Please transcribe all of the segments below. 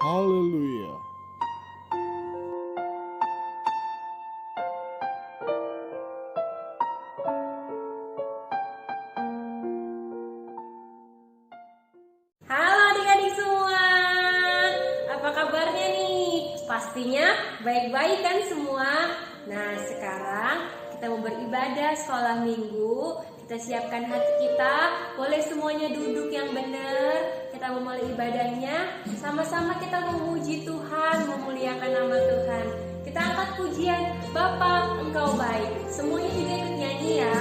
Haleluya. Halo adik-adik semua, apa kabarnya nih? Pastinya baik-baik kan semua? Nah sekarang kita mau beribadah sekolah minggu. Kita siapkan hati kita, boleh semuanya duduk yang benar. Kita memulai ibadahnya, sama-sama kita memuji Tuhan, memuliakan nama Tuhan. Kita angkat pujian, Bapa Engkau baik. Semuanya juga ikut nyanyi ya.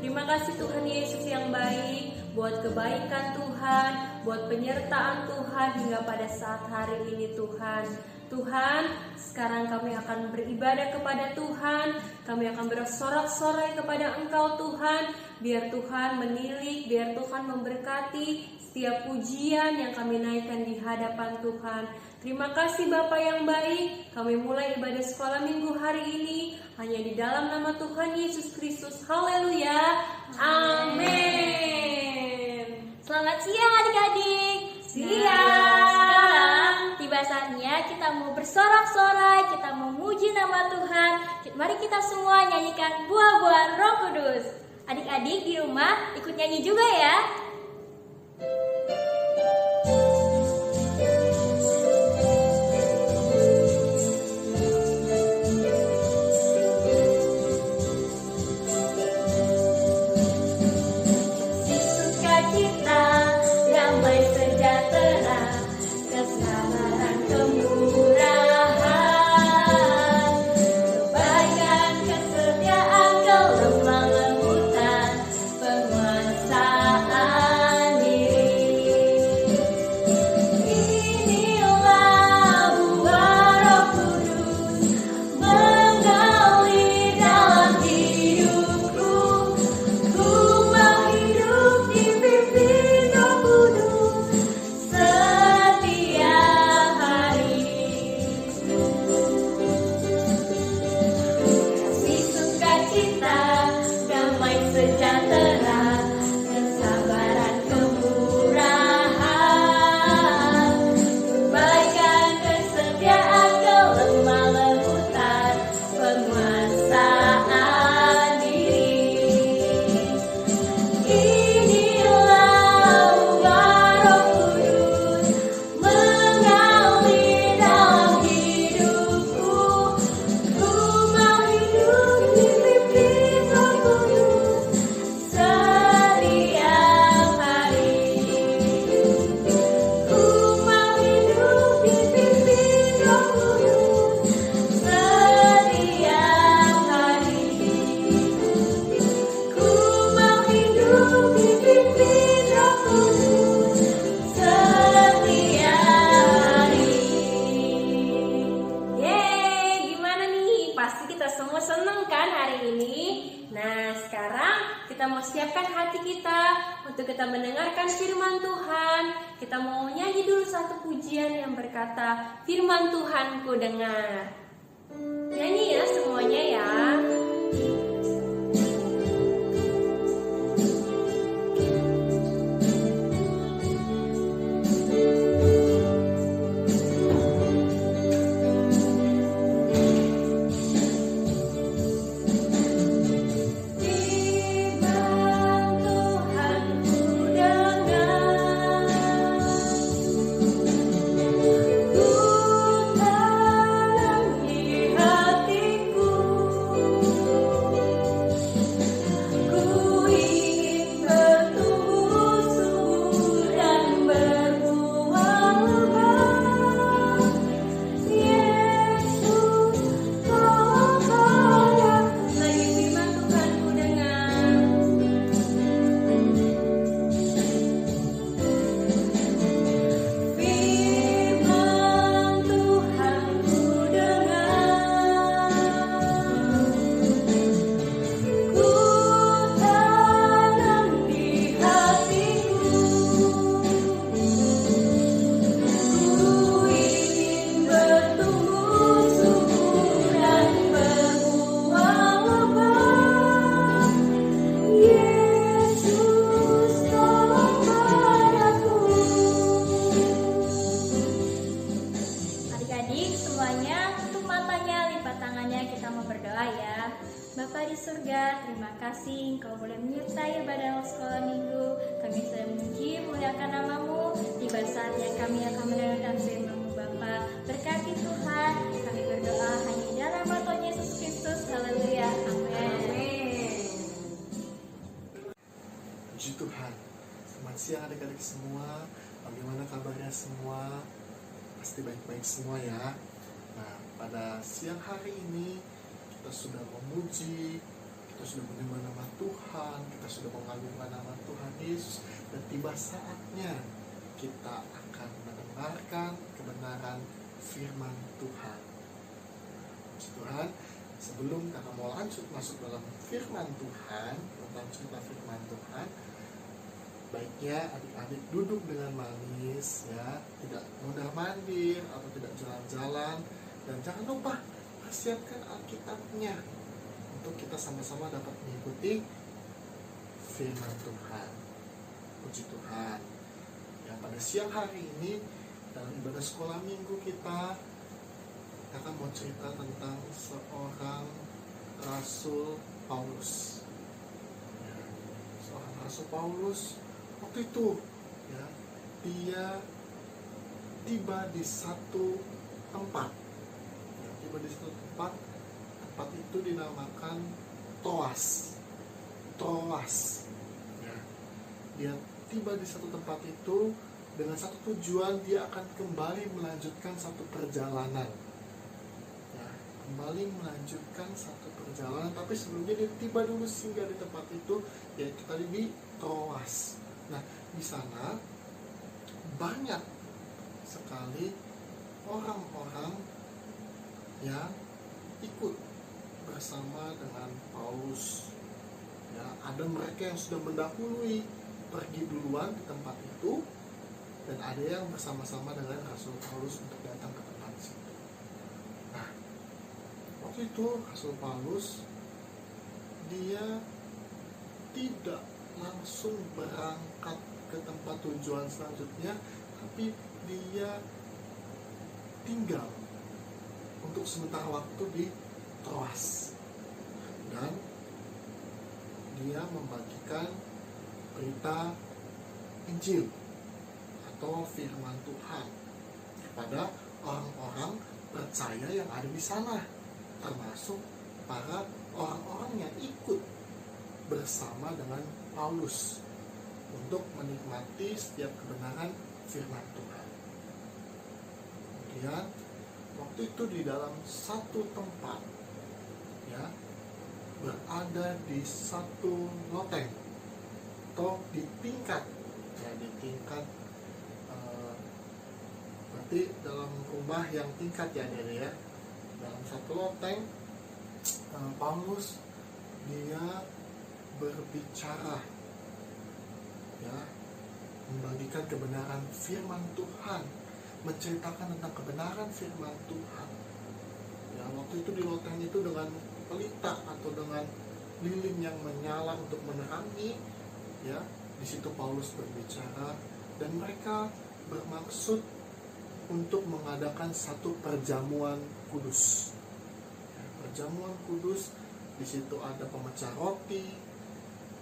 Terima kasih Tuhan Yesus yang baik, buat kebaikan Tuhan, buat penyertaan Tuhan hingga pada saat hari ini Tuhan. Tuhan, sekarang kami akan beribadah kepada Tuhan, kami akan bersorak-sorai kepada Engkau Tuhan, biar Tuhan menilik, biar Tuhan memberkati setiap pujian yang kami naikkan di hadapan Tuhan. Terima kasih Bapa yang baik, kami mulai ibadah sekolah minggu hari ini hanya di dalam nama Tuhan Yesus Kristus. Haleluya, amin. Selamat siang adik-adik. Siang. Sekarang tiba saatnya kita mau bersorak-sorai, kita memuji nama Tuhan. Mari kita semua nyanyikan buah-buahan Roh Kudus. Adik-adik di rumah ikut nyanyi juga ya. Kesetiaan, kelemah lembutan, penguasaan diri. ini. Nah, sekarang kita mau siapkan hati kita untuk kita mendengarkan firman Tuhan. Kita mau nyanyi dulu satu pujian yang berkata, firman Tuhan ku dengar. Nyanyi ya semuanya ya. Bapa di surga, terima kasih Engkau boleh menyertai ibadah sekolah minggu. Kami sudah memuji muliakan nama-Mu. Tiba saatnya kami akan mendengarkan firman-Mu Bapa. Berkati Tuhan, kami berdoa hanya di dalam nama Tuhan Yesus Kristus. Haleluya, amin. Puji Tuhan. Selamat siang adik-adik semua. Bagaimana kabarnya semua? Pasti baik-baik semua ya. Nah, pada siang hari ini kita sudah memuji, kita sudah menyembah nama Tuhan, kita sudah mengagungkan nama Tuhan Yesus, dan tiba saatnya kita akan mendengarkan kebenaran firman Tuhan. Puji Tuhan, sebelum kita mau lanjut masuk dalam firman Tuhan, tentang cerita firman Tuhan, baiknya adik-adik duduk dengan manis ya, tidak mondar-mandir atau tidak jalan-jalan, dan jangan lupa persiapkan Alkitabnya untuk kita sama-sama dapat mengikuti firman Tuhan. Puji Tuhan. Ya, pada siang hari ini dalam ibadah sekolah minggu kita akan mau cerita tentang seorang Rasul Paulus. Ya, seorang Rasul Paulus waktu itu ya, dia tiba di satu tempat. Di satu tempat itu dinamakan Troas. Ya. Dia tiba di satu tempat itu dengan satu tujuan, dia akan kembali melanjutkan satu perjalanan. Ya, kembali melanjutkan satu perjalanan, tapi sebelumnya dia tiba dulu singgah di tempat itu, yaitu tadi di Troas. Nah, di sana banyak sekali orang-orang yang ikut bersama dengan Paulus. Ya, ada mereka yang sudah mendahului pergi duluan di tempat itu, dan ada yang bersama-sama dengan Rasul Paulus untuk datang ke tempat situ. Nah, waktu itu Rasul Paulus dia tidak langsung berangkat ke tempat tujuan selanjutnya, tapi dia tinggal untuk sementara waktu di Troas, dan dia membagikan berita Injil atau firman Tuhan kepada orang-orang percaya yang ada di sana, termasuk para orang-orang yang ikut bersama dengan Paulus untuk menikmati setiap kebenaran firman Tuhan. Kemudian waktu itu di dalam satu tempat ya, berada di satu loteng atau di tingkat ya, di tingkat berarti dalam rumah yang tingkat ya, ya dalam satu loteng Paulus dia berbicara, ya, membagikan kebenaran firman Tuhan, menceritakan tentang kebenaran firman Tuhan. Ya, waktu itu di loteng itu dengan pelita atau dengan lilin yang menyala untuk menerangi, ya, di situ Paulus berbicara dan mereka bermaksud untuk mengadakan satu perjamuan kudus. Ya, perjamuan kudus, di situ ada pemecah roti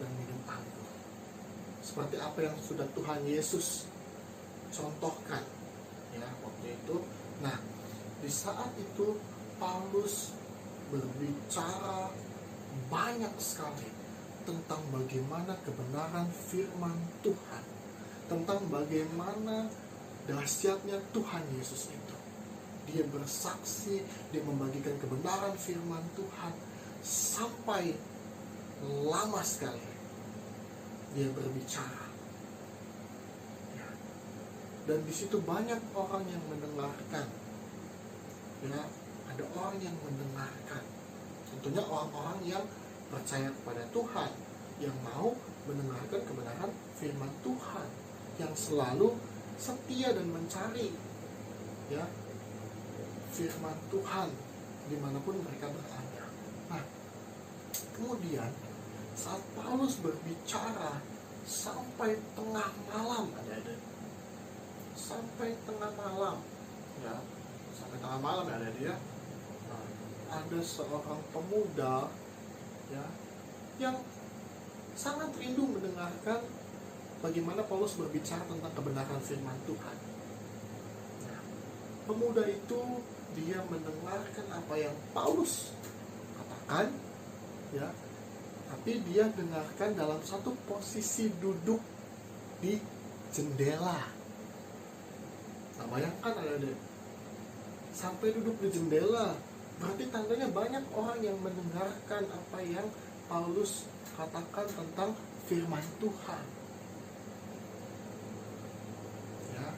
dan minum anggur. Seperti apa yang sudah Tuhan Yesus contohkan, ya, waktu itu. Nah, di saat itu Paulus berbicara banyak sekali tentang bagaimana kebenaran firman Tuhan, tentang bagaimana dahsyatnya Tuhan Yesus itu. Dia bersaksi, dia membagikan kebenaran firman Tuhan sampai lama sekali dia berbicara. Ya. Dan di situ banyak orang yang mendengarkan. Ya, ada orang yang mendengarkan. Tentunya orang-orang yang percaya kepada Tuhan, yang mau mendengarkan kebenaran firman Tuhan, yang selalu setia dan mencari, ya, firman Tuhan dimanapun mereka berada. Nah, kemudian saat Paulus berbicara sampai tengah malam, adik-adik, sampai tengah malam, ya, sampai tengah malam, ya, adik-adik, ya. Nah, ada seorang pemuda, ya, yang sangat rindu mendengarkan bagaimana Paulus berbicara tentang kebenaran firman Tuhan. Nah, pemuda itu dia mendengarkan apa yang Paulus katakan, ya, tapi dia dengarkan dalam satu posisi duduk di jendela. Nah, bayangkan ada sampai duduk di jendela, berarti tandanya banyak orang yang mendengarkan apa yang Paulus katakan tentang firman Tuhan. Ya.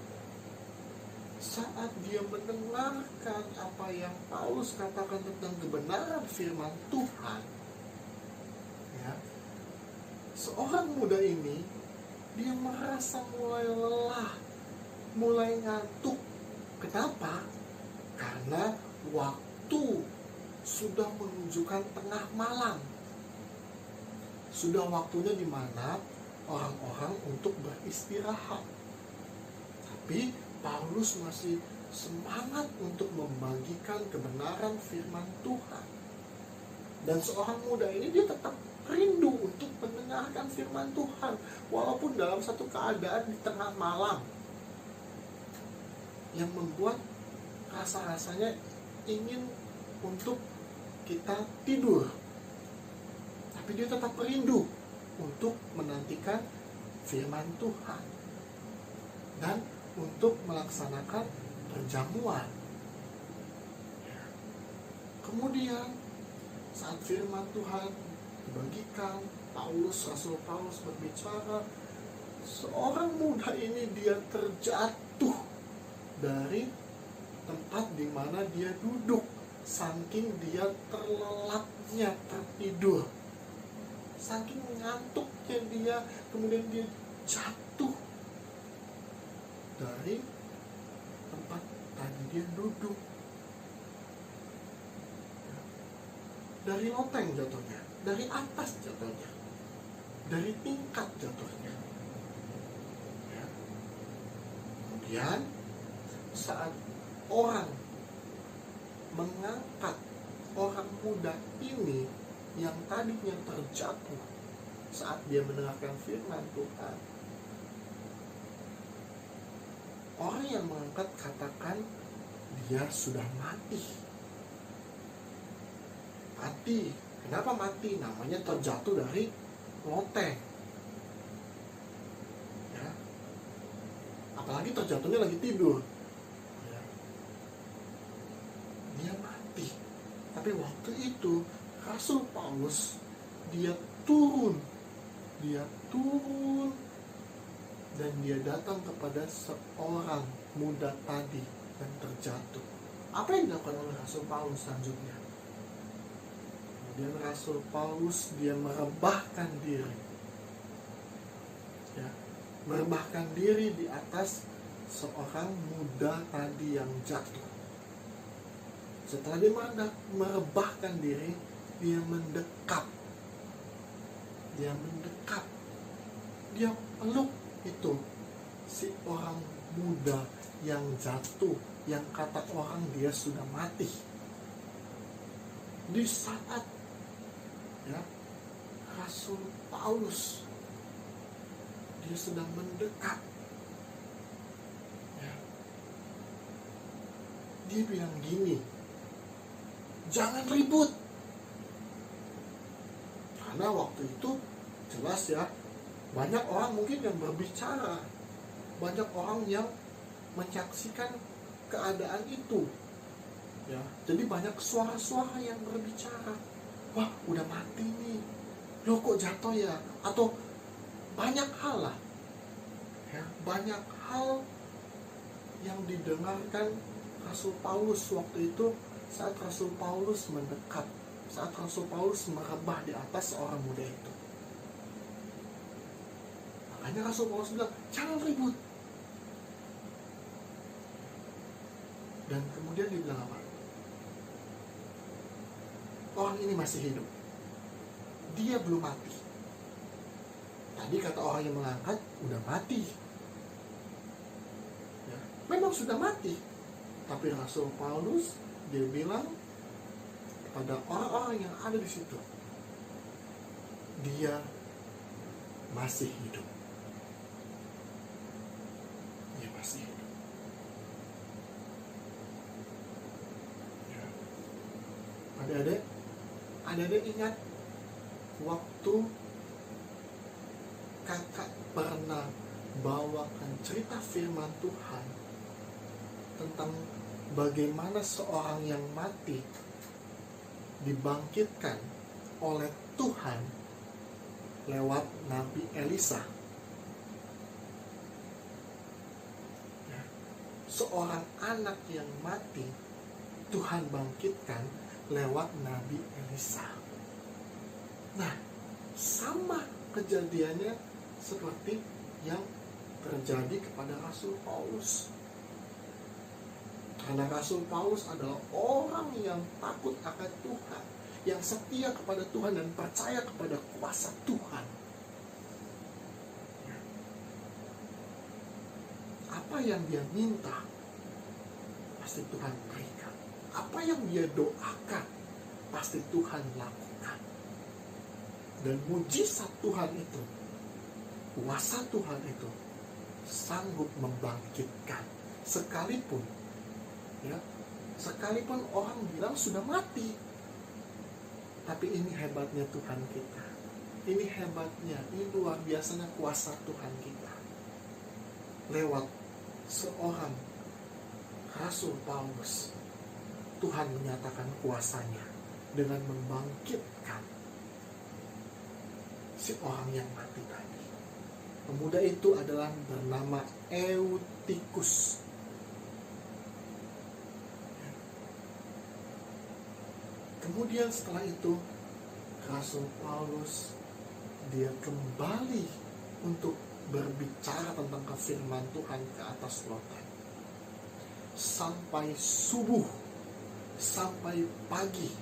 Saat dia mendengarkan apa yang Paulus katakan tentang kebenaran firman Tuhan, ya, seorang muda ini dia merasa mulai lelah, mulai ngantuk. Kenapa? Karena waktu sudah menunjukkan tengah malam. Sudah waktunya di mana orang-orang untuk beristirahat. Tapi Paulus masih semangat untuk membagikan kebenaran firman Tuhan. Dan seorang muda ini dia tetap rindu untuk mendengarkan firman Tuhan, walaupun dalam satu keadaan di tengah malam yang membuat rasa-rasanya ingin untuk kita tidur. Tapi dia tetap rindu untuk menantikan firman Tuhan dan untuk melaksanakan perjamuan. Kemudian saat firman Tuhan dibagikan, Rasul Paulus berbicara, seorang muda ini dia terjatuh dari tempat di mana dia duduk, saking dia terlelapnya tertidur, saking ngantuknya dia, kemudian dia jatuh dari tempat tadi dia duduk, dari loteng jatuhnya, dari atas jatuhnya, dari tingkat jatuhnya. Ya. Kemudian saat orang mengangkat orang muda ini yang tadinya terjatuh saat dia mendengarkan firman Tuhan, orang yang mengangkat katakan dia sudah mati. Mati. Kenapa mati? Namanya terjatuh dari loteng. Ya. Apalagi terjatuhnya lagi tidur. Ya. Dia mati. Tapi waktu itu Rasul Paulus dia turun dan dia datang kepada seorang muda tadi dan terjatuh. Apa yang dilakukan oleh Rasul Paulus selanjutnya? Ya. Kemudian Rasul Paulus dia merebahkan diri, ya, merebahkan diri di atas seorang muda tadi yang jatuh. Setelah dia merebahkan diri, dia mendekat, dia peluk itu si orang muda yang jatuh, yang kata orang dia sudah mati. Di saat, ya, Rasul Paulus dia sedang mendekat, ya, dia bilang gini, jangan ribut. Karena waktu itu jelas ya, banyak orang mungkin yang berbicara, banyak orang yang menyaksikan keadaan itu, ya. Jadi banyak suara-suara yang berbicara, wah udah mati nih, loh kok jatuh ya, atau banyak hal lah, ya, banyak hal yang didengarkan Rasul Paulus waktu itu saat Rasul Paulus mendekat, saat Rasul Paulus merebah di atas seorang muda itu. Makanya Rasul Paulus bilang, jangan ribut. Dan kemudian dia bilang apa? Orang ini masih hidup, dia belum mati. Tadi kata orang yang mengangkat, udah mati, ya, memang sudah mati. Tapi Rasul Paulus dia bilang kepada orang-orang yang ada di situ, dia masih hidup. Dia masih hidup. Ya. Adik-adik ingat waktu kakak pernah bawakan cerita firman Tuhan tentang bagaimana seorang yang mati dibangkitkan oleh Tuhan lewat Nabi Elisa. Ya. Seorang anak yang mati Tuhan bangkitkan lewat Nabi Elisa. Nah, sama kejadiannya seperti yang terjadi kepada Rasul Paulus. Karena Rasul Paulus adalah orang yang takut akan Tuhan, yang setia kepada Tuhan dan percaya kepada kuasa Tuhan. Apa yang dia minta, pasti Tuhan berikan. Apa yang dia doakan, pasti Tuhan lakukan. Dan mujizat Tuhan itu, kuasa Tuhan itu sanggup membangkitkan. Sekalipun orang bilang sudah mati. Tapi ini hebatnya Tuhan kita. Ini hebatnya, ini luar biasanya kuasa Tuhan kita. Lewat seorang Rasul Paulus, Tuhan menyatakan kuasanya dengan membangkitkan si orang yang mati tadi. Pemuda itu adalah bernama Eutikus. Kemudian setelah itu Rasul Paulus dia kembali untuk berbicara tentang firman Tuhan ke atas lautan. Sampai subuh, sampai pagi.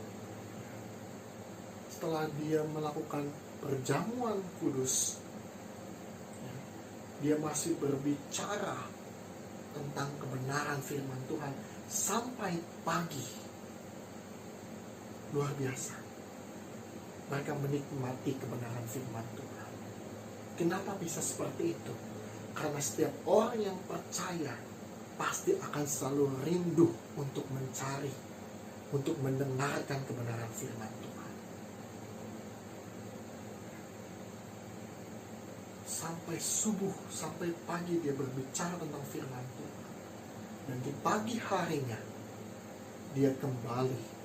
Setelah dia melakukan perjamuan kudus, dia masih berbicara tentang kebenaran firman Tuhan sampai pagi. Luar biasa. Mereka menikmati kebenaran firman Tuhan. Kenapa bisa seperti itu? Karena setiap orang yang percaya pasti akan selalu rindu untuk mencari, untuk mendengarkan kebenaran firman Tuhan. Sampai subuh, sampai pagi dia berbicara tentang firman Tuhan. Dan di pagi harinya dia kembali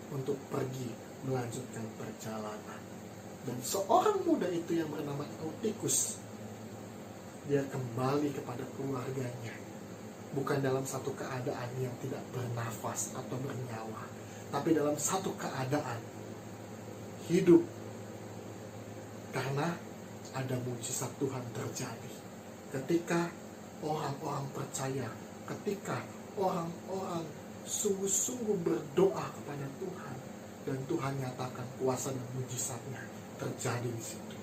untuk pergi melanjutkan perjalanan. Dan seorang muda itu yang bernama Eutikus, dia kembali kepada keluarganya. Bukan dalam satu keadaan yang tidak bernafas atau bernyawa, tapi dalam satu keadaan hidup. Karena ada mujizat Tuhan terjadi. Ketika orang-orang percaya, ketika orang-orang sungguh-sungguh berdoa kepada Tuhan, dan Tuhan nyatakan kuasa dan mujizatnya terjadi di situ.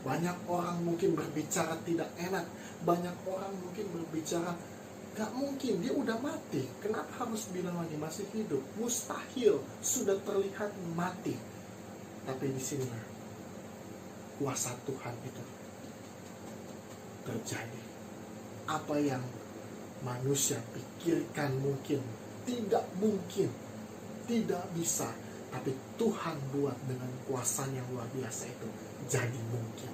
Banyak orang mungkin berbicara tidak enak, banyak orang mungkin berbicara gak mungkin, dia udah mati, kenapa harus bilang lagi masih hidup? Mustahil, sudah terlihat mati. Tapi di sini kuasa Tuhan itu terjadi. Apa yang manusia pikirkan mungkin, tidak bisa, tapi Tuhan buat dengan kuasanya yang luar biasa itu jadi mungkin.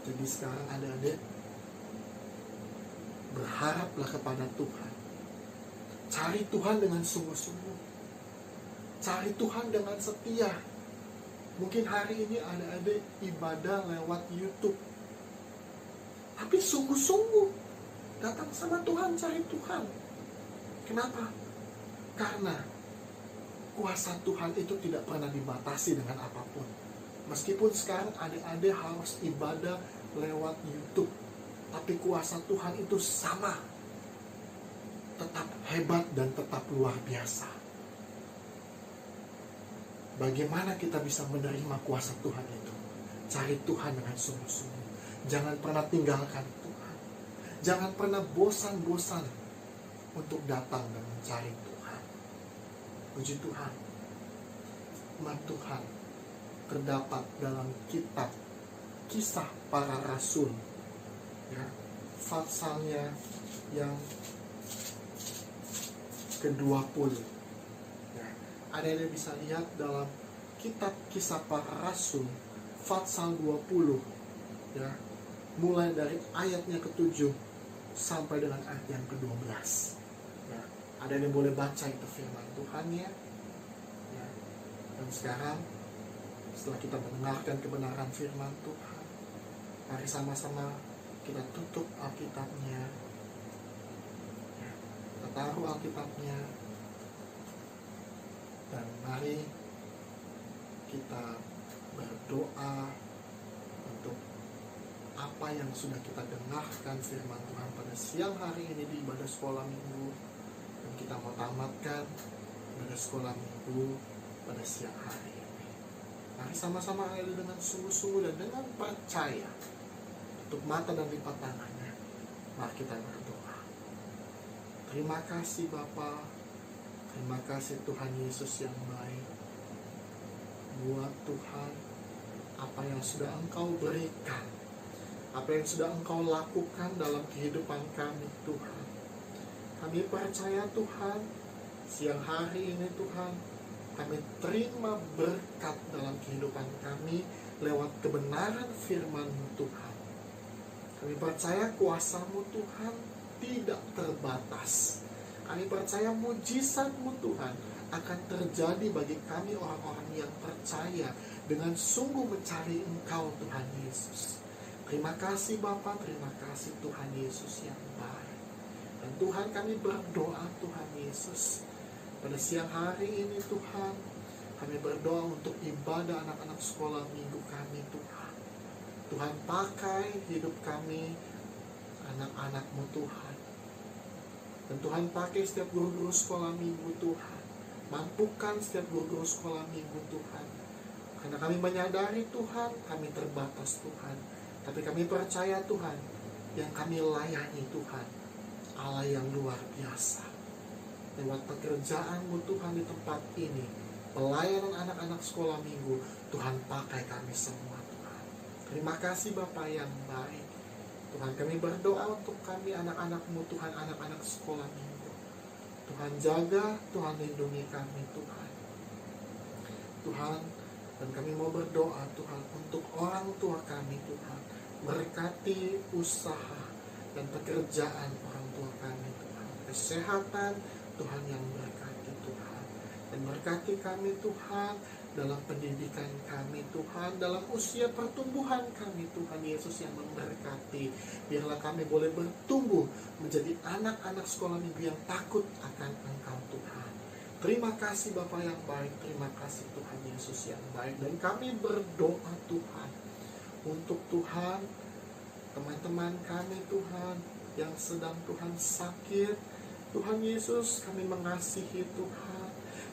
Jadi sekarang adik-adik, berharaplah kepada Tuhan. Cari Tuhan dengan sungguh-sungguh. Cari Tuhan dengan setia. Mungkin hari ini adik-adik ibadah lewat YouTube, tapi sungguh-sungguh datang sama Tuhan, cari Tuhan. Kenapa? Karena kuasa Tuhan itu tidak pernah dibatasi dengan apapun. Meskipun sekarang adik-adik harus ibadah lewat YouTube, tapi kuasa Tuhan itu sama, tetap hebat dan tetap luar biasa. Bagaimana kita bisa menerima kuasa Tuhan itu? Cari Tuhan dengan sungguh-sungguh. Jangan pernah tinggalkan Tuhan. Jangan pernah bosan-bosan untuk datang dan mencari Tuhan. Puji Tuhan. Firman Tuhan terdapat dalam kitab Kisah Para Rasul, ya, pasalnya yang ke-20. Ya, ada bisa lihat dalam kitab Kisah Para Rasul pasal 20, ya, mulai dari ayatnya ke-7 sampai dengan ayat yang ke-12. Ya, ada yang boleh baca itu firman Tuhan, ya. Ya. Dan sekarang setelah kita mendengarkan kebenaran firman Tuhan, mari sama-sama kita tutup Alkitabnya, ya, kita taruh Alkitabnya, dan mari kita berdoa untuk apa yang sudah kita dengarkan firman Tuhan pada siang hari ini di ibadah sekolah minggu, dan kita mau tamatkan ibadah sekolah minggu pada siang hari ini. Mari sama-sama dengan sungguh-sungguh dan dengan percaya, tutup mata dan lipat tangannya. Mari kita berdoa. Terima kasih Bapa, terima kasih Tuhan Yesus yang baik. Buat Tuhan, apa yang sudah Engkau berikan, apa yang sudah Engkau lakukan dalam kehidupan kami Tuhan. Kami percaya Tuhan, siang hari ini Tuhan, kami terima berkat dalam kehidupan kami lewat kebenaran firman-Mu Tuhan. Kami percaya kuasa-Mu Tuhan tidak terbatas. Kami percaya mujizat-Mu Tuhan akan terjadi bagi kami orang-orang yang percaya dengan sungguh mencari Engkau Tuhan Yesus. Terima kasih Bapa, terima kasih Tuhan Yesus yang baik. Dan Tuhan, kami berdoa Tuhan Yesus, pada siang hari ini Tuhan, kami berdoa untuk ibadah anak-anak sekolah minggu kami Tuhan. Tuhan, pakai hidup kami, anak-anak-Mu Tuhan. Dan Tuhan, pakai setiap guru-guru sekolah minggu Tuhan. Mampukan setiap guru-guru sekolah minggu Tuhan. Karena kami menyadari Tuhan, kami terbatas Tuhan. Tapi kami percaya Tuhan, yang kami layani Tuhan, Allah yang luar biasa. Lewat pekerjaan-Mu Tuhan di tempat ini, pelayanan anak-anak sekolah minggu, Tuhan pakai kami semua Tuhan. Terima kasih Bapa yang baik. Tuhan, kami berdoa untuk kami anak-anak-Mu Tuhan, anak-anak sekolah minggu. Tuhan jaga, Tuhan lindungi kami Tuhan. Tuhan, dan kami mau berdoa Tuhan untuk orang tua kami Tuhan. Berkati usaha dan pekerjaan orang tua kami Tuhan. Kesehatan Tuhan yang berkati Tuhan. Dan berkati kami Tuhan dalam pendidikan kami Tuhan, dalam usia pertumbuhan kami Tuhan Yesus yang memberkati. Biarlah kami boleh bertumbuh menjadi anak-anak sekolah minggu yang takut akan Engkau Tuhan. Terima kasih Bapa yang baik, terima kasih Tuhan Yesus yang baik. Dan kami berdoa Tuhan, untuk Tuhan, teman-teman kami Tuhan, yang sedang Tuhan sakit. Tuhan Yesus, kami mengasihi Tuhan.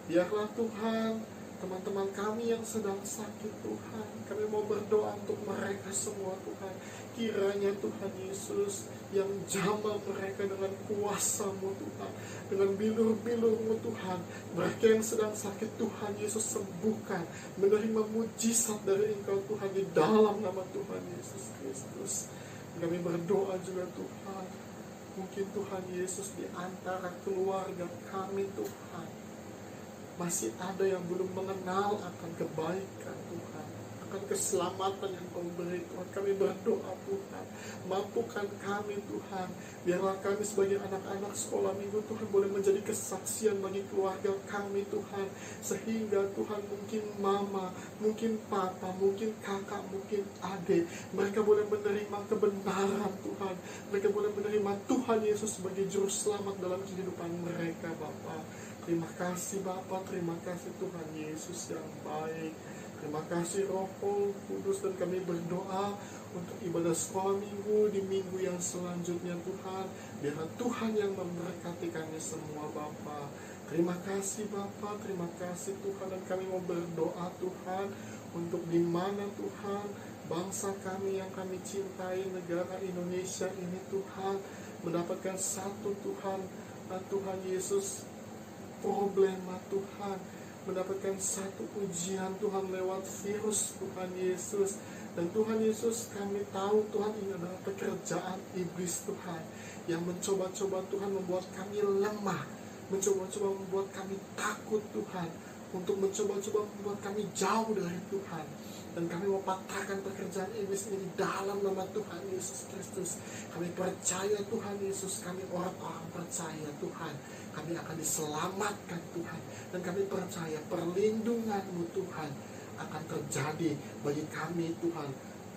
Biarlah Tuhan, teman-teman kami yang sedang sakit Tuhan, kami mau berdoa untuk mereka semua Tuhan. Kiranya Tuhan Yesus yang jamah mereka dengan kuasa-Mu Tuhan, dengan bilur-bilur-Mu Tuhan. Mereka yang sedang sakit Tuhan Yesus sembuhkan, menerima mujizat dari Engkau Tuhan di dalam nama Tuhan Yesus Kristus. Kami berdoa juga Tuhan, mungkin Tuhan Yesus di antara keluarga kami Tuhan, masih ada yang belum mengenal akan kebaikan Tuhan, akan keselamatan yang Kau beri Tuhan. Kami berdoa Tuhan, mampukan kami Tuhan. Biarlah kami sebagai anak-anak sekolah minggu Tuhan boleh menjadi kesaksian bagi keluarga kami Tuhan. Sehingga Tuhan, mungkin mama, mungkin papa, mungkin kakak, mungkin adik, mereka boleh menerima kebenaran Tuhan. Mereka boleh menerima Tuhan Yesus sebagai juru selamat dalam kehidupan mereka Bapa. Terima kasih Bapa, terima kasih Tuhan Yesus yang baik. Terima kasih Roh Kudus, dan kami berdoa untuk ibadah sekolah minggu di minggu yang selanjutnya Tuhan. Biarlah Tuhan yang memberkati kami semua Bapa. Terima kasih Bapa, terima kasih Tuhan. Dan kami mau berdoa Tuhan untuk di mana Tuhan bangsa kami yang kami cintai, negara Indonesia ini Tuhan, mendapatkan satu Tuhan, Tuhan Yesus, problema Tuhan, mendapatkan satu ujian Tuhan lewat virus Tuhan Yesus. Dan Tuhan Yesus, kami tahu Tuhan ini adalah pekerjaan iblis Tuhan, yang mencoba-coba Tuhan membuat kami lemah, mencoba-coba membuat kami takut Tuhan, untuk mencoba-coba membuat kami jauh dari Tuhan. Dan kami mau patahkan pekerjaan iblis ini dalam nama Tuhan Yesus Kristus. Kami percaya Tuhan Yesus, kami orang-orang percaya Tuhan, kami akan diselamatkan Tuhan. Dan kami percaya perlindungan-Mu Tuhan akan terjadi bagi kami Tuhan,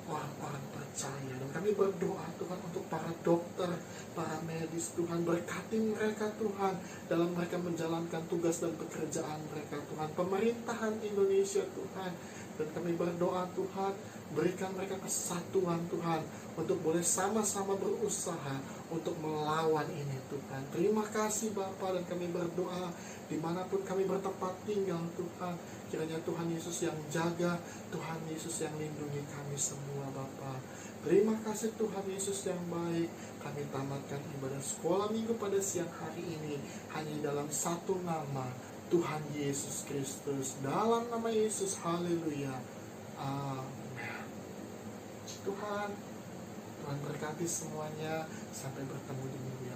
orang-orang percaya. Dan kami berdoa Tuhan untuk para dokter, para medis Tuhan, berkati mereka Tuhan dalam mereka menjalankan tugas dan pekerjaan mereka Tuhan. Pemerintahan Indonesia Tuhan, dan kami berdoa Tuhan, berikan mereka kesatuan Tuhan, untuk boleh sama-sama berusaha untuk melawan ini Tuhan. Terima kasih Bapa, dan kami berdoa dimanapun kami bertempat tinggal Tuhan, kiranya Tuhan Yesus yang jaga, Tuhan Yesus yang lindungi kami semua Bapa. Terima kasih Tuhan Yesus yang baik. Kami tamatkan ibadah sekolah minggu pada siang hari ini hanya dalam satu nama, Tuhan Yesus Kristus. Dalam nama Yesus, haleluya, amin. Tuhan berkati semuanya. Sampai bertemu di minggu yang